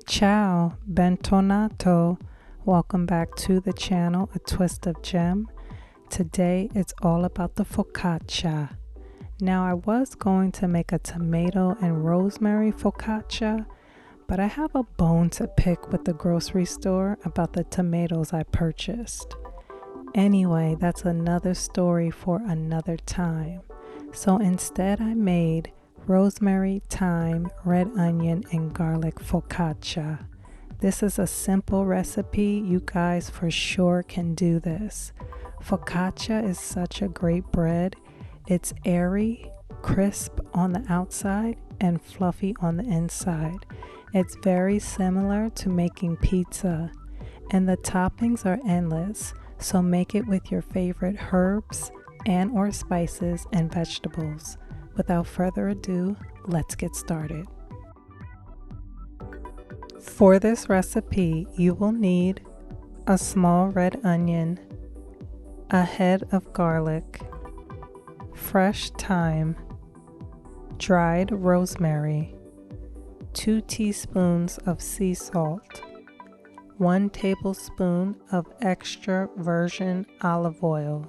Ciao, bentornato. Welcome back to the channel, A Twist of Gem. Today it's all about the focaccia. Now I was going to make a tomato and rosemary focaccia, but I have a bone to pick with the grocery store about the tomatoes I purchased. Anyway, that's another story for another time. So instead I made rosemary, thyme, red onion, and garlic focaccia. This is a simple recipe. You guys for sure can do this. Focaccia is such a great bread. It's airy, crisp on the outside, and fluffy on the inside. It's very similar to making pizza, and the toppings are endless. So make it with your favorite herbs and or spices and vegetables. Without further ado, let's get started. For this recipe, you will need a small red onion, a head of garlic, fresh thyme, dried rosemary, 2 teaspoons of sea salt, 1 tablespoon of extra virgin olive oil.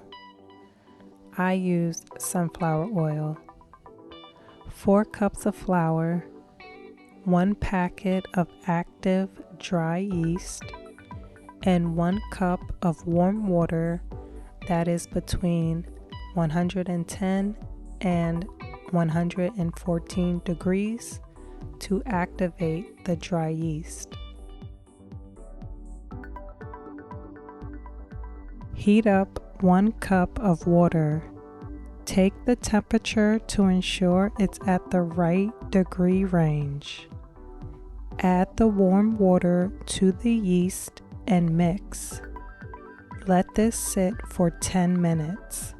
I used sunflower oil. 4 cups of flour, 1 packet of active dry yeast, and 1 cup of warm water that is between 110 and 114 degrees to activate the dry yeast. Heat up 1 cup of water. Take the temperature to ensure it's at the right degree range. Add the warm water to the yeast and mix. Let this sit for 10 minutes.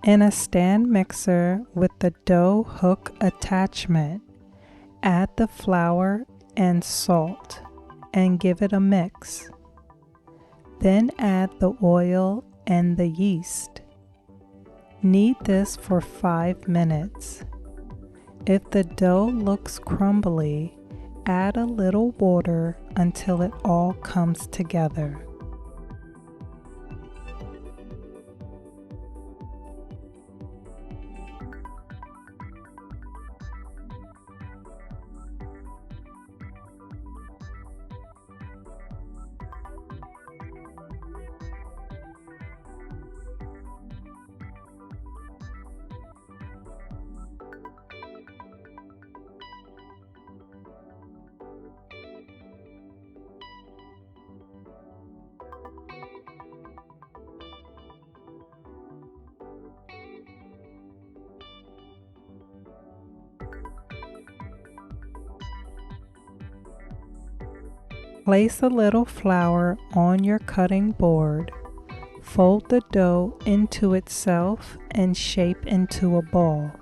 In a stand mixer with the dough hook attachment, add the flour and salt and give it a mix. Then add the oil and the yeast. Knead this for 5 minutes. If the dough looks crumbly, add a little water until it all comes together. Place a little flour on your cutting board. Fold the dough into itself and shape into a ball.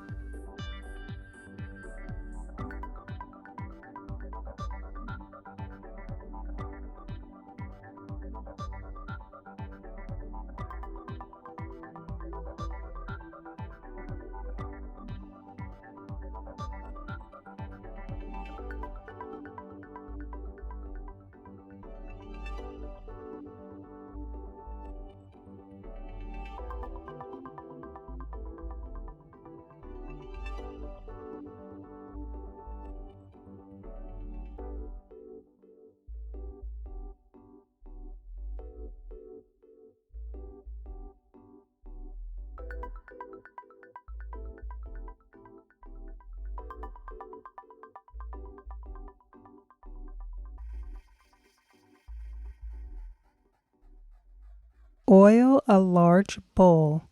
Oil a large bowl.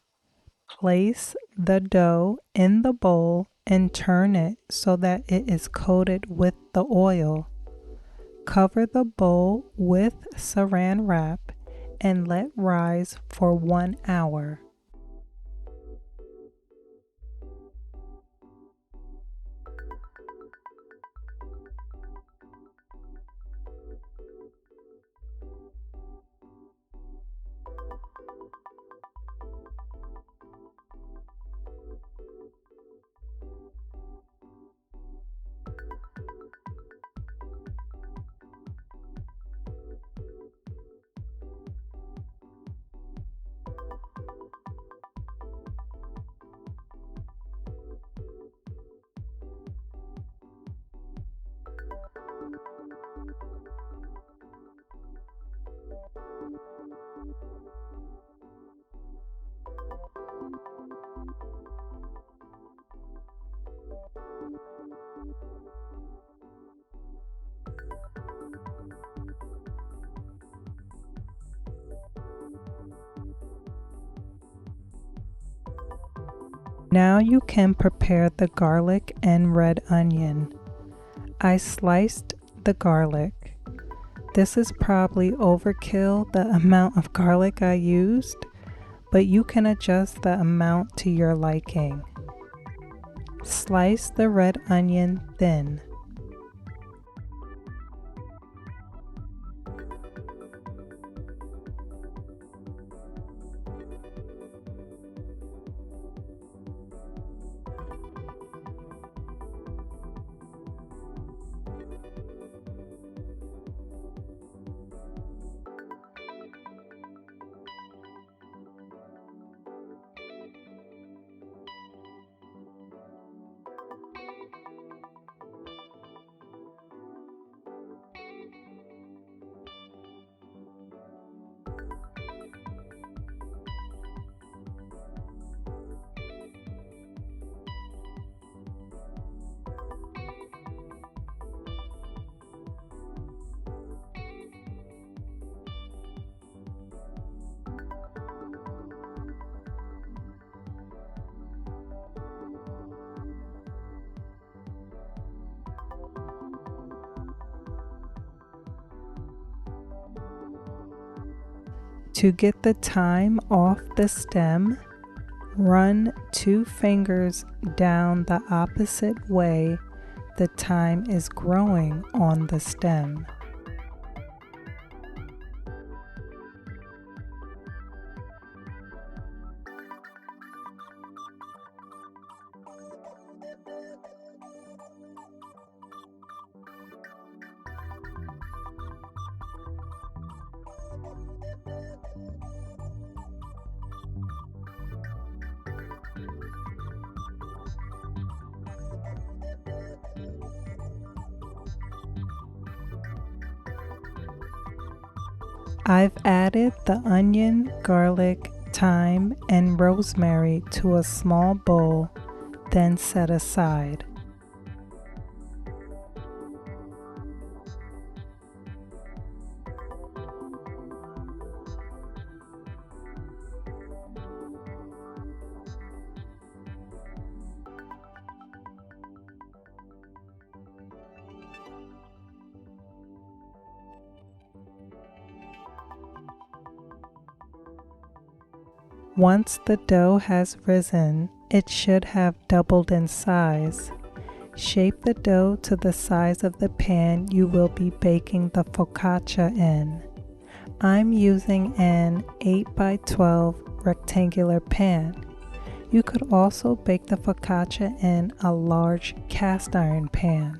Place the dough in the bowl and turn it so that it is coated with the oil. Cover the bowl with saran wrap and let rise for 1 hour. Now you can prepare the garlic and red onion. I sliced the garlic. This is probably overkill, the amount of garlic I used, but you can adjust the amount to your liking. Slice the red onion thin. To get the thyme off the stem, run 2 fingers down the opposite way the thyme is growing on the stem. I've added the onion, garlic, thyme, and rosemary to a small bowl, then set aside. Once the dough has risen, it should have doubled in size. Shape the dough to the size of the pan you will be baking the focaccia in. I'm using an 8 by 12 rectangular pan. You could also bake the focaccia in a large cast iron pan.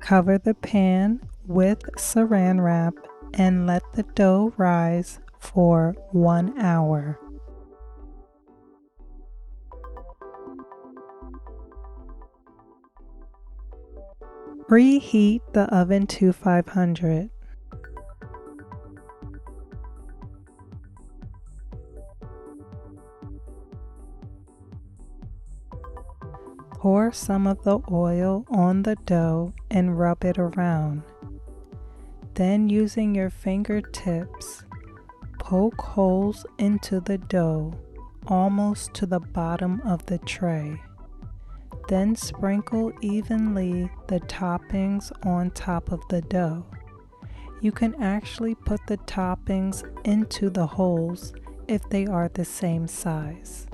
Cover the pan with saran wrap and let the dough rise for 1 hour. Preheat the oven to 500. Pour some of the oil on the dough and rub it around. Then, using your fingertips, poke holes into the dough almost to the bottom of the tray. Then sprinkle evenly the toppings on top of the dough. You can actually put the toppings into the holes if they are the same size.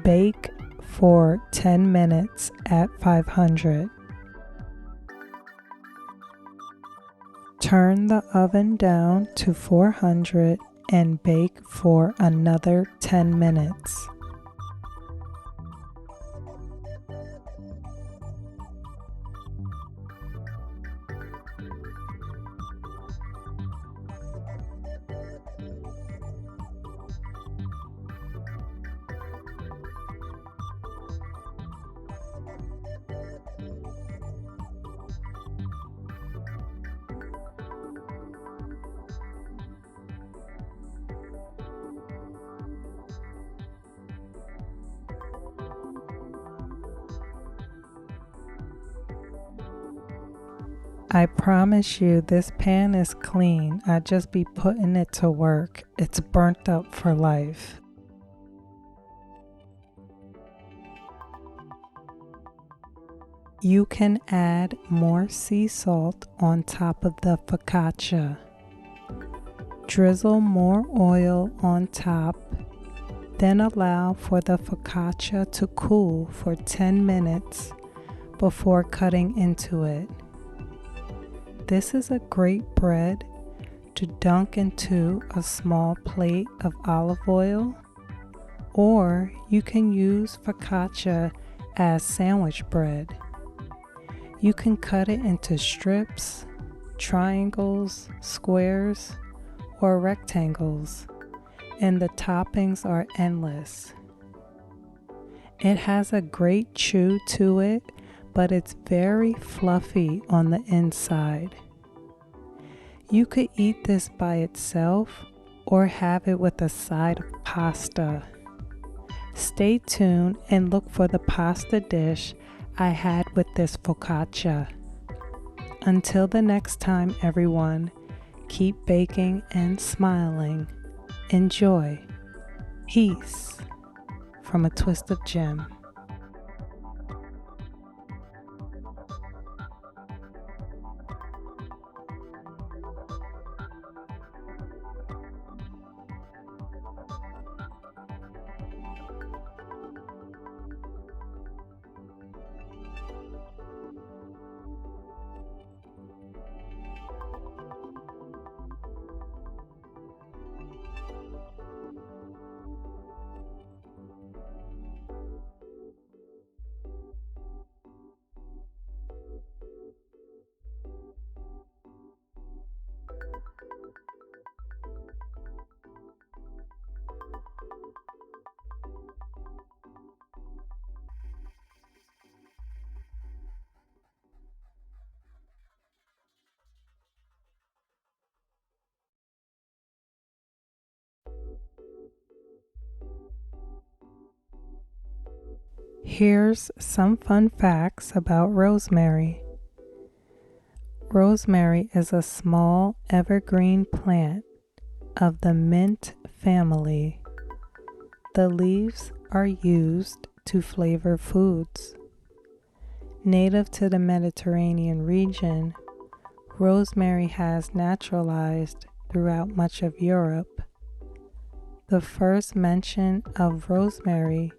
Bake for 10 minutes at 500. Turn the oven down to 400 and bake for another 10 minutes. I promise you this pan is clean. I just be putting it to work. It's burnt up for life. You can add more sea salt on top of the focaccia. Drizzle more oil on top, then allow for the focaccia to cool for 10 minutes before cutting into it. This is a great bread to dunk into a small plate of olive oil, or you can use focaccia as sandwich bread. You can cut it into strips, triangles, squares, or rectangles, and the toppings are endless. It has a great chew to it, but it's very fluffy on the inside. You could eat this by itself or have it with a side of pasta. Stay tuned and look for the pasta dish I had with this focaccia. Until the next time, everyone, keep baking and smiling. Enjoy. Peace from a twist of gem. Here's some fun facts about rosemary. Rosemary is a small evergreen plant of the mint family. The leaves are used to flavor foods. Native to the Mediterranean region, rosemary has naturalized throughout much of Europe. The first mention of rosemary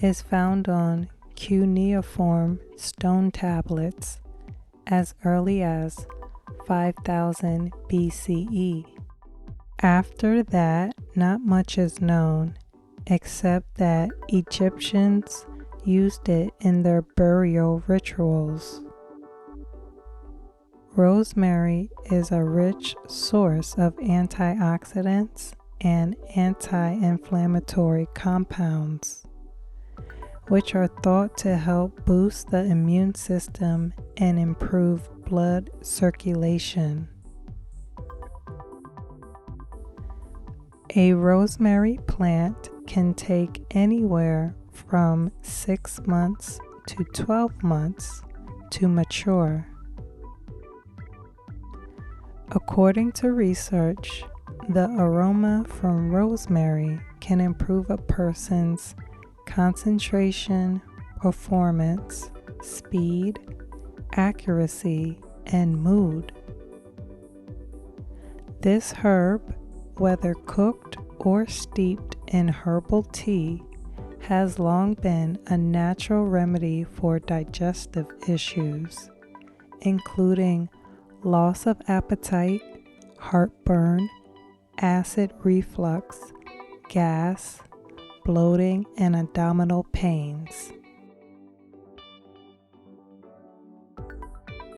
is found on cuneiform stone tablets as early as 5000 BCE. After that, not much is known, except that Egyptians used it in their burial rituals. Rosemary is a rich source of antioxidants and anti-inflammatory compounds, which are thought to help boost the immune system and improve blood circulation. A rosemary plant can take anywhere from 6 months to 12 months to mature. According to research, the aroma from rosemary can improve a person's concentration, performance, speed, accuracy, and mood. This herb, whether cooked or steeped in herbal tea, has long been a natural remedy for digestive issues, including loss of appetite, heartburn, acid reflux, gas, bloating, and abdominal pains.